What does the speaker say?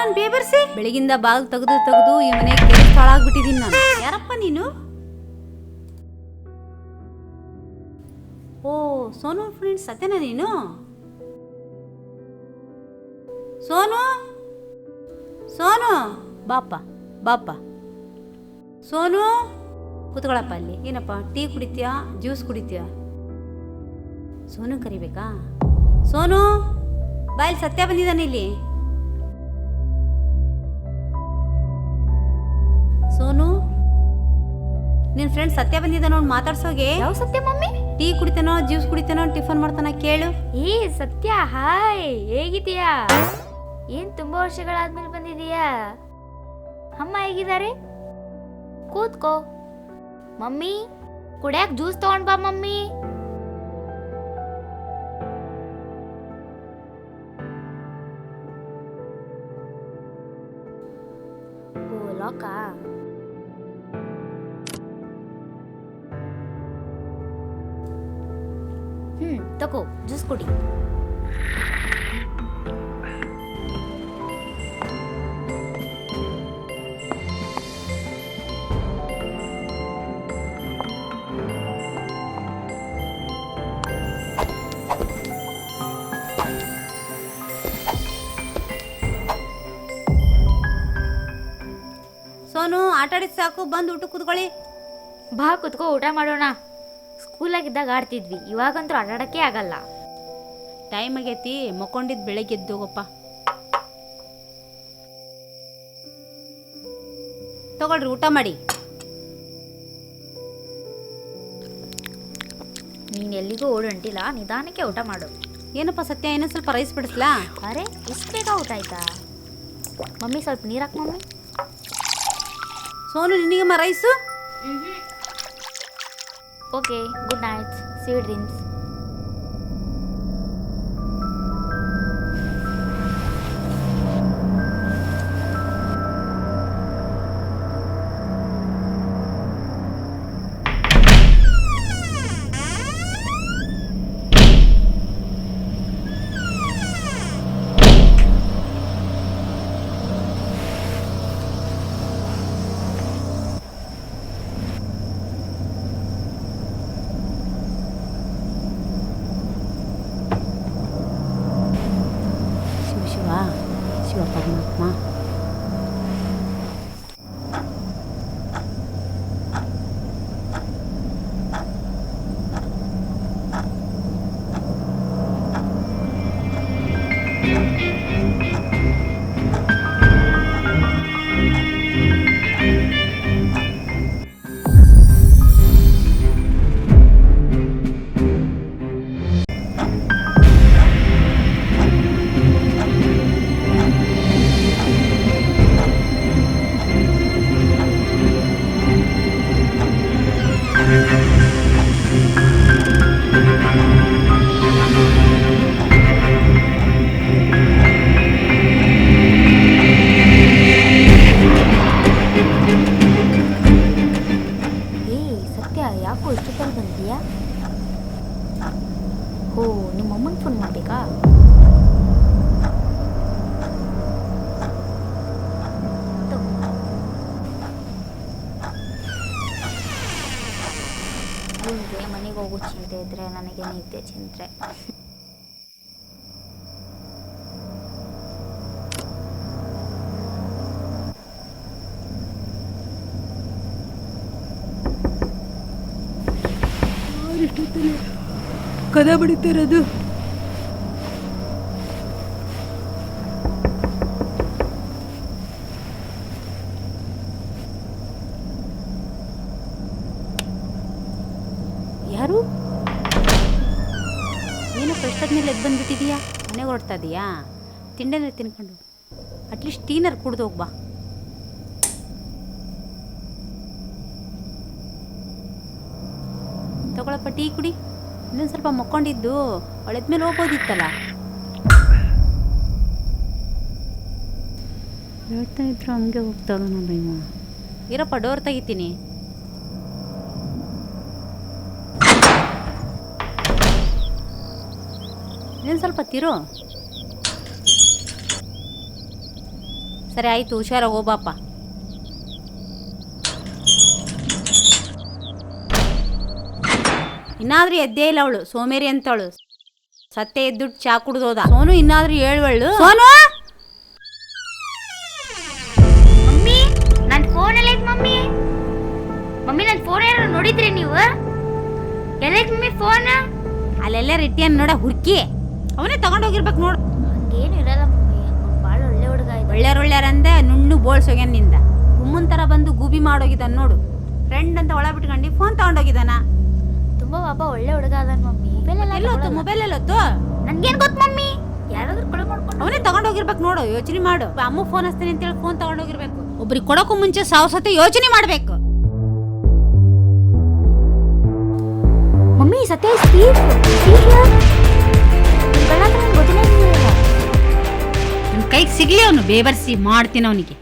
ನಾನು ಬೇಬರ್ಸಿ ಬೆಳಗಿಂದ ಬಾಗಿಲು ತೆಗೆದು ತೆಗೆದು ಈ ಮನೆ ಕೆಲಸ ಹಾಳಾಗ್ಬಿಟ್ಟಿದ್ದೀನಿ ನಾನು. ಯಾರಪ್ಪ ನೀನು? ಓ ಸೋನು ಫ್ರೆಂಡ್ಸ್ ಸತ್ಯನಾ ನೀನು? ಸೋನು ಸೋನು ಬಾಪ ಬಾಪ. ಸೋನು ಕೂತ್ಕೊಳ್ಳಪ್ಪ ಅಲ್ಲಿ. ಏನಪ್ಪ ಟೀ ಕುಡಿತೀಯಾ ಜ್ಯೂಸ್ ಕುಡಿತೀಯಾ? ಸೋನು ಕರಿಬೇಕಾ? ಸೋನು ಬಾಯಲ್ಲಿ ಸತ್ಯ ಬಂದಿದ್ದಾನೆ ಇಲ್ಲಿ. ಸೋನು ನಿನ್ ಫ್ರೆಂಡ್ ಸತ್ಯ ಬಂದಿದ್ದ ನೋಡಿ ಮಾತಾಡ್ಸೋಗೆ. ಯಾವ ಸತ್ಯ ಮಮ್ಮಿ? ಟೀ ಕುಡಿತಾನೋ ಜ್ಯೂಸ್ ಕುಡಿತಾನೋ ಟಿಫನ್ ಮಾಡ್ತಾನ ಕೇಳು. ಏ ಸತ್ಯ, ಹಾಯ್, ಹೇಗಿದೀಯಾ? ಏನ್ ತುಂಬಾ ವರ್ಷಗಳಾದ್ಮೇಲೆ ಬಂದಿದೀಯಾ? ಅಮ್ಮ ಹೇಗಿದ್ದಾರೆ? ಕೂತ್ಕೋ. ಮಮ್ಮಿ ಕುಡಿಯಾಕ ಜ್ಯೂಸ್ ತಗೊಂಡ್ ಬಾ ಮಮ್ಮಿ. ಓ ಲಾಕಾ? ತಗೋ ಜ್ಯೂಸ್ ಕುಡಿ. ಸೋನು ಆಟ ಆಡಿದ್ ಸಾಕು, ಬಂದು ಊಟ ಕೂತ್ಕೊಳ್ಳಿ. ಬಾ ಕುತ್ಕೋ, ಊಟ ಮಾಡೋಣ. ಸ್ಕೂಲಾಗಿದ್ದಾಗ ಆಡ್ತಿದ್ವಿ, ಇವಾಗಂತೂ ಆಟಾಡಕ್ಕೆ ಆಗಲ್ಲ. ಟೈಮ್ ಆಗೈತಿ, ಮಕ್ಕೊಂಡಿದ್ದು ಬೆಳಗ್ಗೆ ಎದ್ದೋಗಪ್ಪ. ತಗೊಳ್ರಿ ಊಟ ಮಾಡಿ. ನೀನು ಎಲ್ಲಿಗೂ ಓಡಂಟಿಲ್ಲ, ನಿಧಾನಕ್ಕೆ ಊಟ ಮಾಡು. ಏನಪ್ಪ ಸತ್ಯ, ಇನ್ನೂ ಸ್ವಲ್ಪ ರೈಸ್ ಬಿಡಿಸ್ಲಾ? ಅರೆ ಇಷ್ಟು ಬೇಗ ಊಟ ಆಯ್ತಾ? ಮಮ್ಮಿ ಸ್ವಲ್ಪ ನೀರು ಹಾಕು ಮಮ್ಮಿ. ಸೋನು ನಿನಗಮ್ಮ rice? Okay, good night, sweet dreams. Shiva ಪರಮಾತ್ಮ. ಯಾಕೋ ಇಷ್ಟೊತ್ತಲ್ಲಿ ಬಂದೀಯಾ? ಓ, ನಿಮ್ಮ ಅಮ್ಮನ ಫೋನ್ ಮಾಡಬೇಕಾ? ಇವಳಿಗೆ ಮನೆಗೆ ಹೋಗೋ ಚಿಂತೆ ಇದ್ರೆ ನನಗೆ ನಿದ್ದೆ ಚಿಂತೆ. ಕದ ಬಡಿತಿರೋದು. ಯಾರು? ಏನೋ ಕಷ್ಟದ್ಮೇಲೆ ಎದ್ದು ಬಂದ್ಬಿಟ್ಟಿದೀಯಾ? ಮನೆಗೆ ಹೊರಡ್ತಾ ಇದೀಯಾ? ತಿಂಡಿನ ತಿನ್ಕೊಂಡು ಅಟ್ಲೀಸ್ಟ್ ಟೀನರ್ ಕುಡ್ದು ಹೋಗ್ಬಾ. ತಗೊಳಪ್ಪ ಟೀ ಕುಡಿ. ಇನ್ನೊಂದು ಸ್ವಲ್ಪ ಮಕ್ಕೊಂಡಿದ್ದು ಒಳೆದ್ಮೇಲೆ ಹೋಗ್ಬೋದಿತ್ತಲ್ಲ. ಹೇಳ್ತಾ ಇದ್ರು ಹಂಗೆ ಹೋಗ್ತಾವನಲ್ಲ ಇವ. ಇರಪ್ಪ ಡೋರ್ ತೆಗಿತೀನಿ. ಇನ್ನೊಂದು ಸ್ವಲ್ಪ ತಿರು. ಸರಿ ಆಯ್ತು, ಹುಷಾರಾಗಿ ಹೋಗ್ಬಾಪ. ಇನ್ನಾದ್ರೂ ಎದ್ದೇ ಇಲ್ಲ ಅವಳು, ಸೋಮೇರಿ ಅಂತವಳು. ಸತ್ತೆ ಎದ್ದುಟ್ಟು ಚಾ ಕುಡ್ದೋದ. ಸೋನು ಇನ್ನಾದ್ರೂ ಹೇಳುವಳು. ಸೋನು, ಮಮ್ಮಿ ನನ್ನ ಫೋನ್ ಎಲ್ಲ ಐತ್ ಮಮ್ಮಿ. ಮಮ್ಮಿ ನನ್ನ ಫೋನ್ ಯಾರು ನೋಡಿದ್ರಿ ನೀವು? ಎಲ್ಲೈತ್ ಮಮ್ಮಿ ಫೋನ್? ಅಲ್ಲೆಲ್ಲ ರಿಟ್ಟಿಯನ್ ನೋಡ ಹುಡುಕಿ, ಅವನೇ ತಗೊಂಡೋಗಿರ್ಬೇಕು ನೋಡು. ಹಂಗೇನು ಇರಲ್ಲ ಮಮ್ಮಿ, ಭಾಳ ಒಳ್ಳೆ ಹುಡುಗ ಇದೆ. ಒಳ್ಳೆಯರಂದೆ ನುಣ್ಣು ಬೋಳ್ಸೋಗ್ಯನಿಂದ ಗುಮ್ಮನ್ ಥರ ಬಂದು ಗೂಬಿ ಮಾಡೋಗಿದ್ದಾನ ನೋಡು. ಫ್ರೆಂಡ್ ಅಂತ ಒಳ ಬಿಟ್ಕೊಂಡು ಫೋನ್ ತಗೊಂಡೋಗಿದ್ದಾನ. ತುಂಬಾ ಪಾಪ ಒಳ್ಳೆ ಹುಡುಗ ಅದ ಮಮ್ಮಿ. ಎಲ್ಲೊತ್ತು ಮೊಬೈಲ್ ಎಲ್ಲೊತ್ತು? ನನ್ಗೇನ್ ಗೊತ್ತು ಮಮ್ಮಿ, ಯಾರಾದ್ರೂ ಕೊಳೆ ಮಾಡ್ಕೊಂಡು ಅವನೇ ತಗೊಂಡೋಗಿರ್ಬೇಕು ನೋಡು. ಯೋಚನೆ ಮಾಡು. ಅಮ್ಮ ಫೋನ್ ಹಚ್ತೀನಿ ಅಂತೇಳಿ ಫೋನ್ ತಗೊಂಡೋಗಿರ್ಬೇಕು. ಒಬ್ರಿಗೆ ಕೊಡೋಕ್ಕೂ ಮುಂಚೆ 1000 ಸತಿ ಯೋಚನೆ ಮಾಡ್ಬೇಕು. ಮಮ್ಮಿ ಸತ್ಯ ನನ್ನ ಕೈಗೆ ಸಿಗ್ಲಿ ಅವನು, ಬೇಬರ್ಸಿ ಮಾಡ್ತೀನಿ ಅವನಿಗೆ.